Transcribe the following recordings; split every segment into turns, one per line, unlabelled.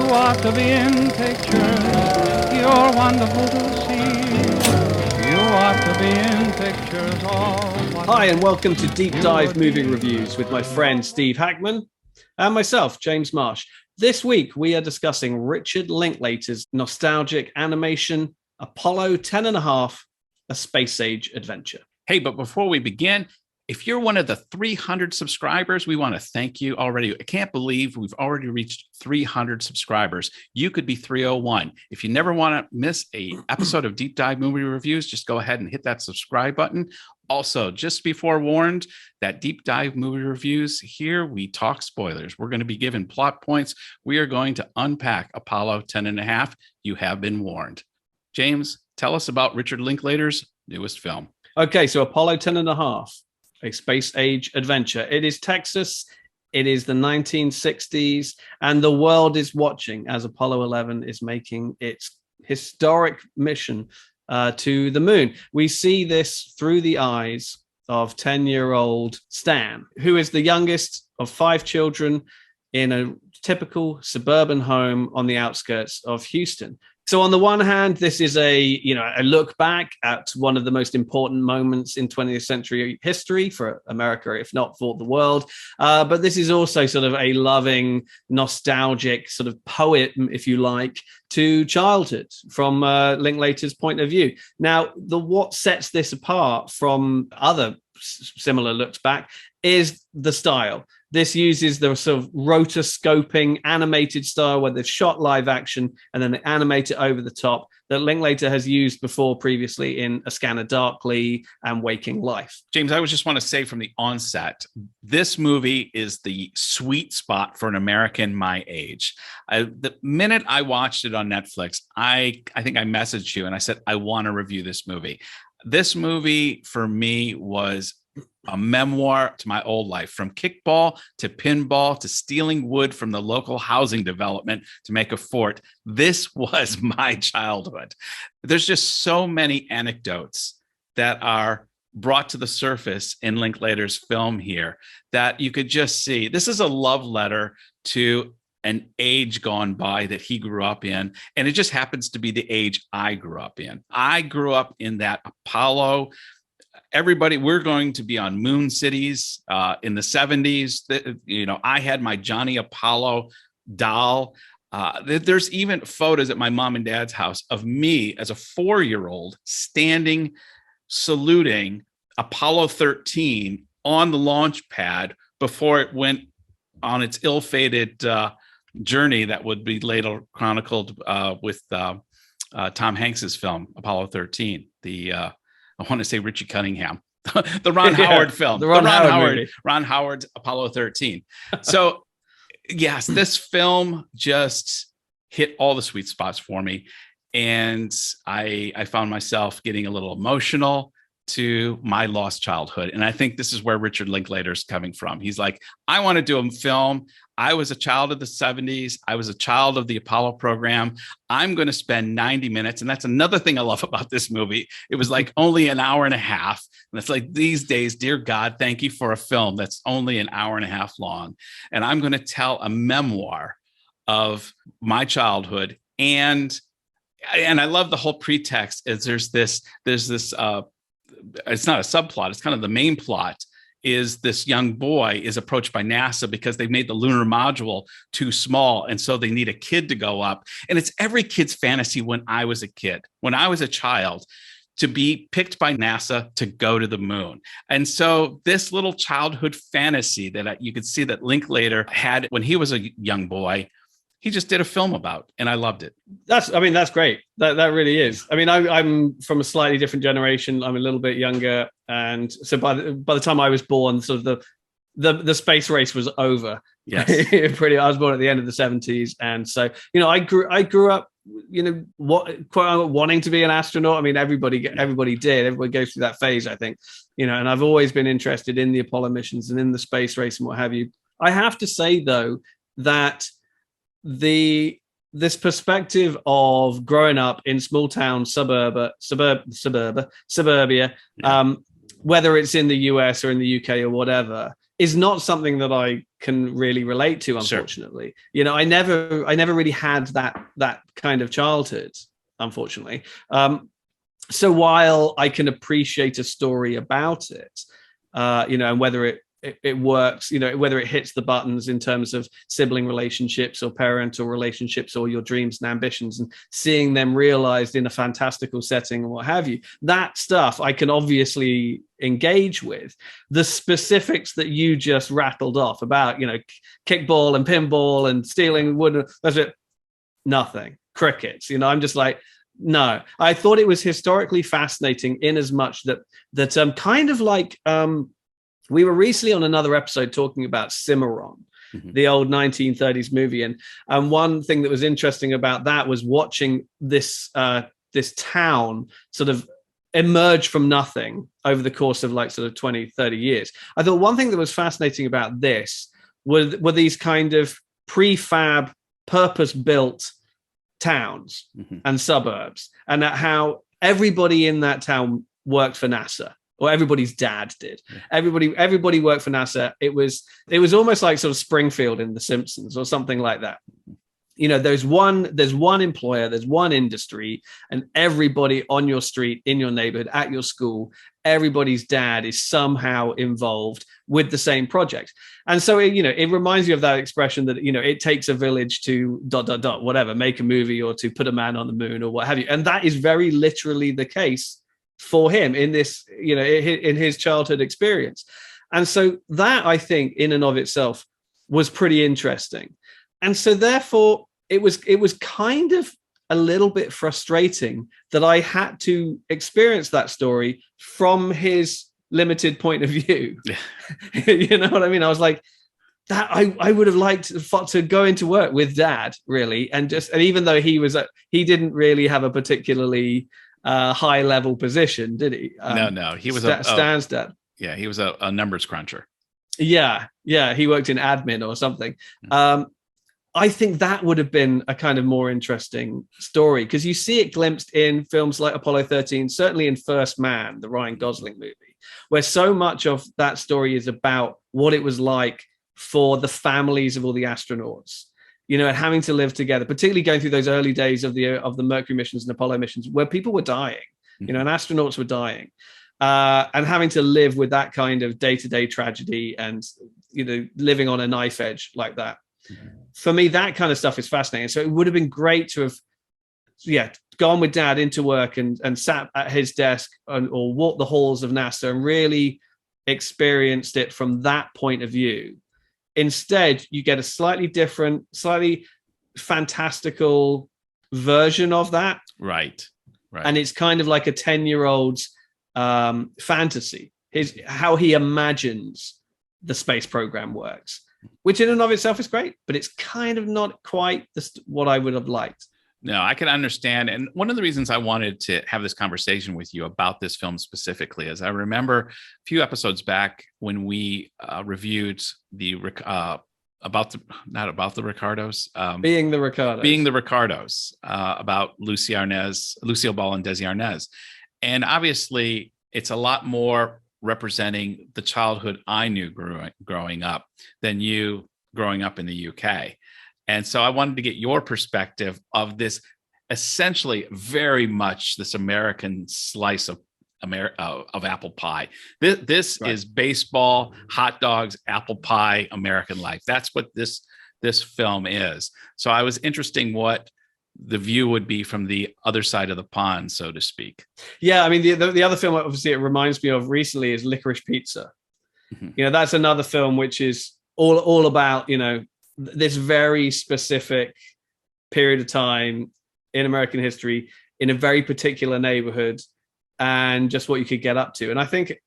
ought to be in pictures. You're wonderful to see. You ought to be in pictures.
Hi, and welcome to Deep Dive Movie Reviews with my friend Steve Hackman and myself, James Marsh. This week, we are discussing Richard Linklater's nostalgic animation, Apollo 10.5, A Space Age Adventure.
Hey, but before we begin, if you're one of the 300 subscribers, we want to thank you already. I can't believe we've already reached 300 subscribers. You could be 301. If you never want to miss an episode of Deep Dive Movie Reviews, just go ahead and hit that subscribe button. Also, just be forewarned that Deep Dive Movie Reviews, here we talk spoilers. We're going to be given plot points. We are going to unpack Apollo 10.5. You have been warned. James, tell us about Richard Linklater's newest film.
Okay, so Apollo 10.5. A Space Age Adventure. It is Texas. It is the 1960s, and the world is watching as Apollo 11 is making its historic mission to the moon. We see this through the eyes of 10-year-old Stan, who is the youngest of 5 children in a typical suburban home on the outskirts of Houston. So on the one hand, this is a look back at one of the most important moments in 20th century history for America, if not for the world. But this is also sort of a loving, nostalgic sort of poem, if you like, to childhood from Linklater's point of view. Now, what sets this apart from other similar looks back is the style. This uses the sort of rotoscoping animated style where they've shot live action and then they animate it over the top that Linklater has used before previously in A Scanner Darkly and Waking Life.
James, I just want to say from the onset, this movie is the sweet spot for an American my age. The minute I watched it on Netflix, I think I messaged you and I said, I want to review this movie. This movie for me was a memoir to my old life, from kickball to pinball to stealing wood from the local housing development to make a fort. This was my childhood. There's just so many anecdotes that are brought to the surface in Linklater's film here that you could just see. This is a love letter to an age gone by that he grew up in. And it just happens to be the age I grew up in. I grew up in that Apollo. Everybody, we're going to be on moon cities in the 70s. I had my Johnny Apollo doll. There's even photos at my mom and dad's house of me as a 4-year-old standing, saluting Apollo 13 on the launch pad before it went on its ill-fated journey that would be later chronicled with Tom Hanks's film, Apollo 13, I want to say Richie Cunningham, the Ron Howard film, Ron Howard's Apollo 13. So yes, this film just hit all the sweet spots for me. And I found myself getting a little emotional to my lost childhood. And I think this is where Richard Linklater's coming from. He's like, I want to do a film. I was a child of the 70s. I was a child of the Apollo program. I'm going to spend 90 minutes. And that's another thing I love about this movie. It was like only an hour and a half. And it's like these days, dear God, thank you for a film that's only an hour and a half long. And I'm going to tell a memoir of my childhood. And I love the whole pretext is there's this it's not a subplot. It's kind of the main plot is this young boy is approached by NASA because they've made the lunar module too small. And so they need a kid to go up. And it's every kid's fantasy when I was a kid, when I was a child, to be picked by NASA to go to the moon. And so this little childhood fantasy that you could see that Linklater had when he was a young boy, he just did a film about, and I loved it.
That's great. That really is. I mean, I'm from a slightly different generation. I'm a little bit younger, and so by the time I was born, sort of the space race was over.
Yes,
I was born at the end of the 70s, and so I grew up, wanting to be an astronaut. I mean, everybody did. Everybody goes through that phase, I think. And I've always been interested in the Apollo missions and in the space race and what have you. I have to say though that this perspective of growing up in small town suburbia, whether it's in the US or in the UK or whatever, is not something that I can really relate to, unfortunately. Sure. You know, I never really had that kind of childhood, unfortunately. So while I can appreciate a story about it, you know, and whether it works, you know, whether it hits the buttons in terms of sibling relationships or parental relationships or your dreams and ambitions and seeing them realized in a fantastical setting and what have you, that stuff I can obviously engage with. The specifics that you just rattled off about, you know, kickball and pinball and stealing wood, that's it, nothing. Crickets, you know, I'm just like, no. I thought it was historically fascinating in as much that kind of like, we were recently on another episode talking about Cimarron, the old 1930s movie. And one thing that was interesting about that was watching this town sort of emerge from nothing over the course of like sort of 20, 30 years. I thought one thing that was fascinating about this were these kind of prefab, purpose-built towns and suburbs, and that how everybody in that town worked for NASA. Or everybody's dad did. Yeah. Everybody worked for NASA. It was almost like sort of Springfield in The Simpsons or something like that. You know, there's one employer, there's one industry, and everybody on your street, in your neighborhood, at your school, everybody's dad is somehow involved with the same project. And so, it reminds you of that expression that, you know, it takes a village to ... whatever, make a movie or to put a man on the moon or what have you. And that is very literally the case for him in this, you know, in his childhood experience. And so that, I think, in and of itself was pretty interesting. And so therefore it was kind of a little bit frustrating that I had to experience that story from his limited point of view. You know what I mean? I was like, that I would have liked to go into work with Dad, really. And even though he didn't really have a particularly high level position, did he?
No, he was
Stan's dad.
Yeah, he was a numbers cruncher.
Yeah, he worked in admin or something. I think that would have been a kind of more interesting story, because you see it glimpsed in films like Apollo 13, certainly in First Man, the Ryan Gosling movie, where so much of that story is about what it was like for the families of all the astronauts, you know, and having to live together, particularly going through those early days of the Mercury missions and Apollo missions, where people were dying, you know, and astronauts were dying, and having to live with that kind of day-to-day tragedy and, you know, living on a knife edge like that. For me, that kind of stuff is fascinating. So it would have been great to have, gone with Dad into work and sat at his desk or walked the halls of NASA and really experienced it from that point of view. Instead, you get a slightly different, slightly fantastical version of that.
Right.
And it's kind of like a 10-year-old's fantasy, how he imagines the space program works, which in and of itself is great, but it's kind of not quite what I would have liked.
No, I can understand. And one of the reasons I wanted to have this conversation with you about this film specifically is I remember a few episodes back when we reviewed Being the Ricardos, about Lucille Ball and Desi Arnaz. And obviously it's a lot more representing the childhood I knew growing up than you growing up in the UK. And so I wanted to get your perspective of this, essentially very much this American slice of apple pie. This right. is baseball, hot dogs, apple pie, American life. That's what this film is. So I was interested what the view would be from the other side of the pond, so to speak.
Yeah, I mean, the other film, obviously, it reminds me of recently is Licorice Pizza. Mm-hmm. You know, that's another film which is all about, you know, this very specific period of time in American history in a very particular neighborhood and just what you could get up to. And I think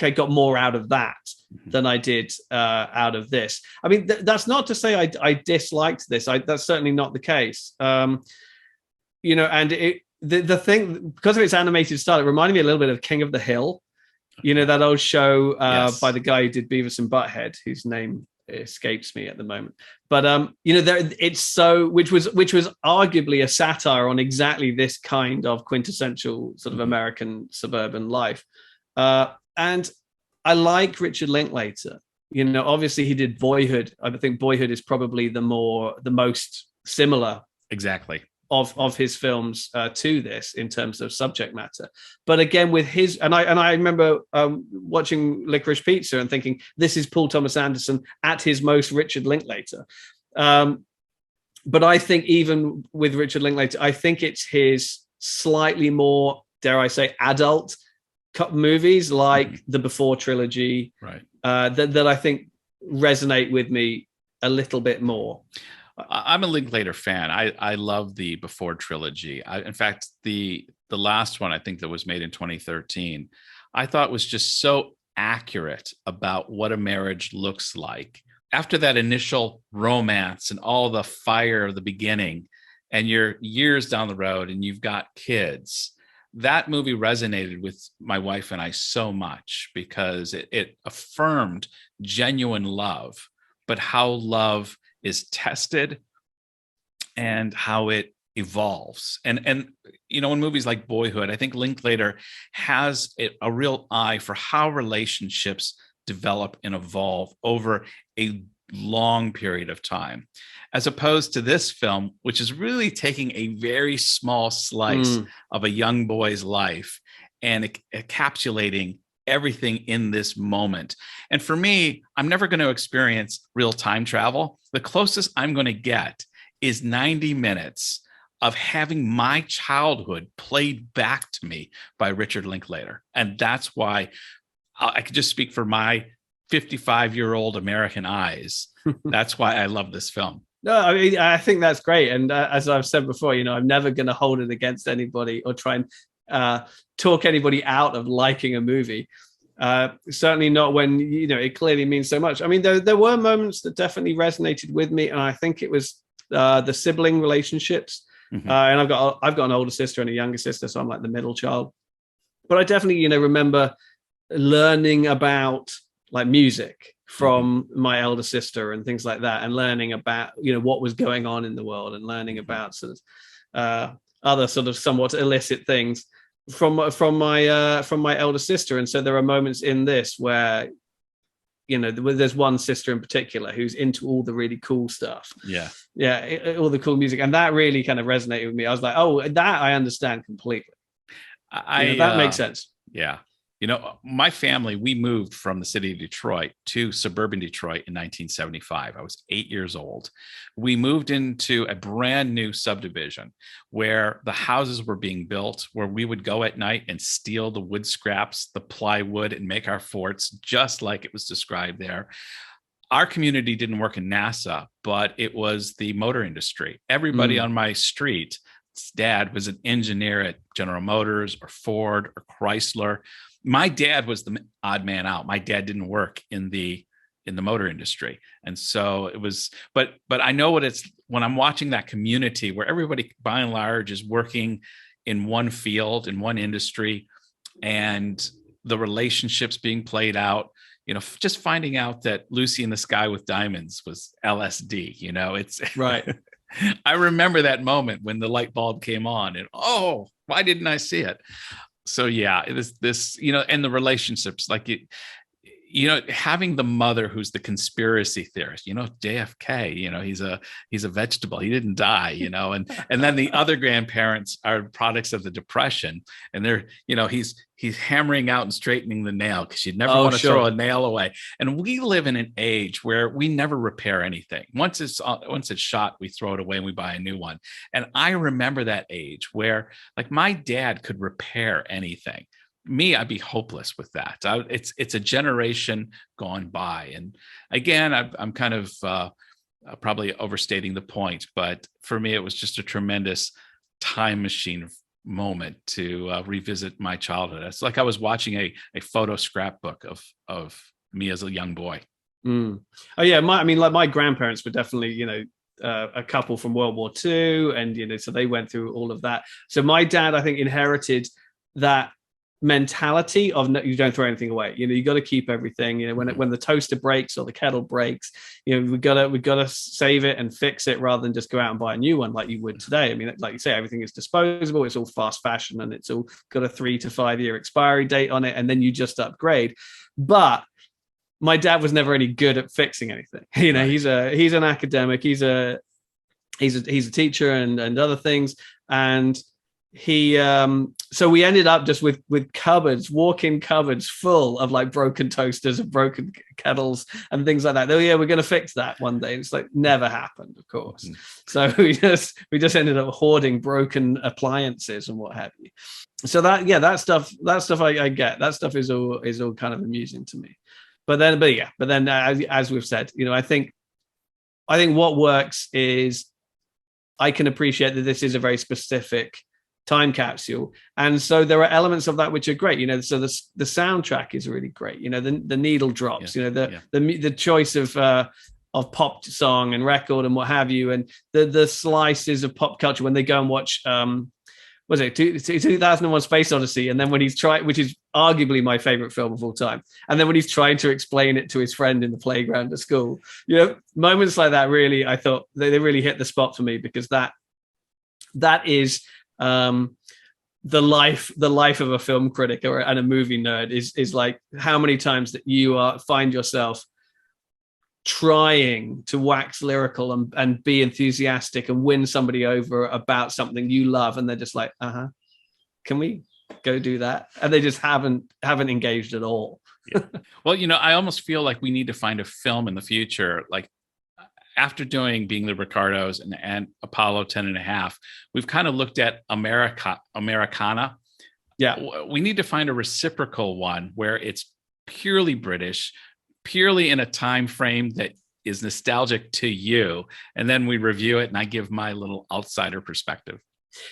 I got more out of that than I did out of this. I mean, that's not to say I disliked this. That's certainly not the case. You know, and the thing, because of its animated style, it reminded me a little bit of King of the Hill. You know, that old show yes. by the guy who did Beavis and Butthead, whose name escapes me at the moment. But you know, it's so which was arguably a satire on exactly this kind of quintessential sort of American suburban life. And I like Richard Linklater. Obviously he did Boyhood. I think Boyhood is probably the most similar
Exactly.
of his films to this in terms of subject matter. But again, with his, and I remember watching Licorice Pizza and thinking, this is Paul Thomas Anderson at his most Richard Linklater. But I think even with Richard Linklater, I think it's his slightly more, dare I say, adult movies like the Before trilogy,
right?
That I think resonate with me a little bit more.
I'm a Linklater fan. I love the Before trilogy. In fact, the last one, I think, that was made in 2013, I thought was just so accurate about what a marriage looks like. After that initial romance and all the fire of the beginning, and you're years down the road and you've got kids, that movie resonated with my wife and I so much because it affirmed genuine love, but how love is tested and how it evolves. And in movies like Boyhood, I think Linklater has a real eye for how relationships develop and evolve over a long period of time, as opposed to this film, which is really taking a very small slice of a young boy's life and encapsulating everything in this moment. And for me, I'm never going to experience real time travel. The closest I'm going to get is 90 minutes of having my childhood played back to me by Richard Linklater. And that's why I could just speak for my 55-year-old American eyes. That's why I love this film.
No, I mean, I think that's great. And as I've said before, I'm never going to hold it against anybody or try and talk anybody out of liking a movie. Certainly not when, it clearly means so much. I mean, there were moments that definitely resonated with me. And I think it was the sibling relationships. And I've got an older sister and a younger sister, so I'm like the middle child. But I definitely, remember learning about like music from my elder sister and things like that, and learning about what was going on in the world, and learning about sort of other sort of somewhat illicit things from my elder sister. And so there are moments in this where there's one sister in particular who's into all the really cool stuff, all the cool music, and that really kind of resonated with me. I was like, oh, that I understand completely. That makes sense.
Yeah. My family, we moved from the city of Detroit to suburban Detroit in 1975. I was 8 years old. We moved into a brand new subdivision where the houses were being built, where we would go at night and steal the wood scraps, the plywood, and make our forts just like it was described there. Our community didn't work in NASA, but it was the motor industry. Everybody on my street, dad was an engineer at General Motors or Ford or Chrysler. My dad was the odd man out. My dad didn't work in the motor industry. And so it was, but I know what it's when I'm watching that community where everybody by and large is working in one field, in one industry, and the relationships being played out, just finding out that Lucy in the Sky with Diamonds was LSD, it's
right.
I remember that moment when the light bulb came on and, oh, why didn't I see it? So yeah, it is this, and the relationships, like having the mother who's the conspiracy theorist, JFK, he's a vegetable. He didn't die, and then the other grandparents are products of the Depression, and they're, he's hammering out and straightening the nail because you'd never want to throw a nail away. And we live in an age where we never repair anything. Once it's shot, we throw it away and we buy a new one. And I remember that age where like my dad could repair anything. Me, I'd be hopeless with that. It's a generation gone by. And again, I'm kind of probably overstating the point, but for me, it was just a tremendous time machine moment to revisit my childhood. It's like I was watching a photo scrapbook of me as a young boy.
Oh yeah, my grandparents were definitely a couple from World War II, and so they went through all of that. So my dad, I think, inherited that mentality of you don't throw anything away. You got to keep everything. When the toaster breaks or the kettle breaks, we gotta save it and fix it rather than just go out and buy a new one like you would today. I mean, like you say, everything is disposable. It's all fast fashion, and it's all got a 3 to 5 year expiry date on it, and then you just upgrade. But my dad was never any good at fixing anything. You know,
Right.
he's an academic, he's a teacher and other things. And he so we ended up just with cupboards, walk-in cupboards full of like broken toasters and broken kettles and things like that. Oh yeah, we're going to fix that one day. It's like never happened, of course. So we just ended up hoarding broken appliances and what have you. So that stuff I get. That stuff is all kind of amusing to me. But then as we've said, you know, I think what works is I can appreciate that this is a very specific time capsule, and so there are elements of that which are great. You know, so the soundtrack is really great. You know, the needle drops. You know, the choice of pop song and record and what have you, and the slices of pop culture when they go and watch. Was it 2001 Space Odyssey? And then when he's trying, which is arguably my favorite film of all time, and then when he's trying to explain it to his friend in the playground at school, you know, moments like that really, I thought they really hit the spot for me, because that is the life of a film critic and a movie nerd is like how many times that you find yourself trying to wax lyrical and be enthusiastic and win somebody over about something you love, and they're just like, can we go do that? And they just haven't engaged at all.
Well, you know, I almost feel like we need to find a film in the future, like after doing Being the Ricardos and Apollo 10.5, we've kind of looked at Americana.
Yeah,
we need to find a reciprocal one where it's purely British, purely in a time frame that is nostalgic to you, and then we review it and I give my little outsider perspective.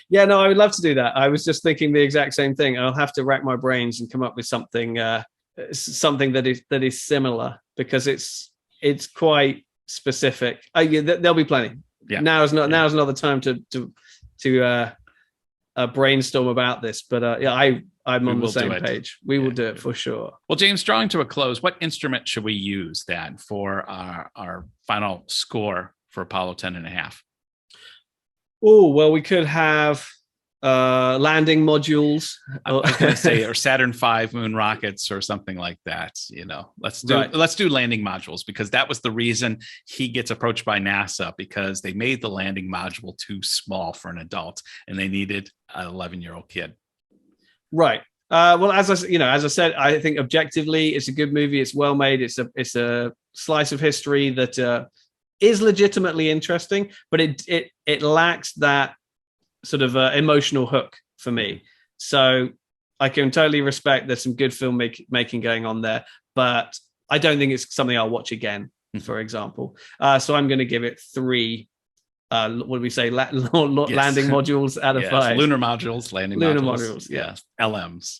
Yeah, no, I would love to do that. I was just thinking the exact same thing. I'll have to rack my brains and come up with something that is similar, because it's quite specific. There'll be plenty.
Yeah.
Now's not the time to brainstorm about this, but I'm on the same page. We will do it for sure.
Well, James, drawing to a close, what instrument should we use then for our final score for Apollo 10.5?
Oh, well, we could have landing modules.
I was going to say, or Saturn V moon rockets or something like that. You know, let's do landing modules, because that was the reason he gets approached by NASA, because they made the landing module too small for an adult and they needed an 11-year-old kid.
Right. Well, as I said, I think objectively it's a good movie. It's well made. It's a slice of history that is legitimately interesting, but it lacks that sort of emotional hook for me. So I can totally respect there's some good filmmaking going on there, but I don't think it's something I'll watch again, for example. So I'm going to give it 3. What do we say? Landing modules out of 5.
Lunar modules, landing modules. Yeah. LMs.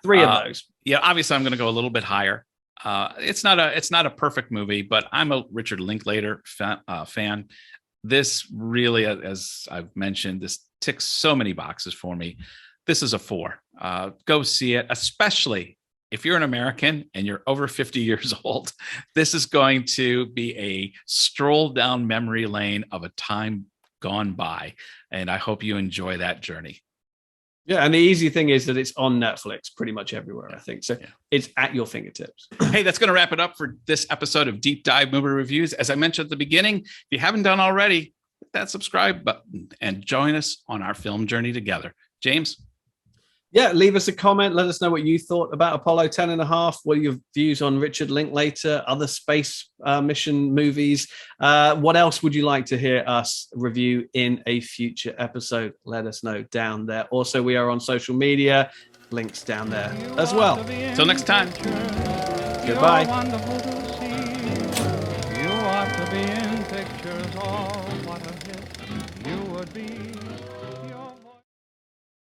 3 of those.
Yeah. Obviously, I'm going to go a little bit higher. It's not a perfect movie, but I'm a Richard Linklater fan. This really, as I've mentioned, this ticks so many boxes for me. This is a 4. Go see it, especially if you're an American and you're over 50 years old. This is going to be a stroll down memory lane of a time gone by, and I hope you enjoy that journey.
Yeah, and the easy thing is that it's on Netflix pretty much everywhere, I think. So it's at your fingertips.
Hey, that's going to wrap it up for this episode of Deep Dive Movie Reviews. As I mentioned at the beginning, if you haven't done already, hit that subscribe button and join us on our film journey together. James?
Yeah, leave us a comment. Let us know what you thought about Apollo 10.5. What are your views on Richard Linklater, other space mission movies? What else would you like to hear us review in a future episode? Let us know down there. Also, we are on social media. Links down there as well.
Till next time.
Goodbye.
You ought to be in pictures. Oh, what a hit you would be.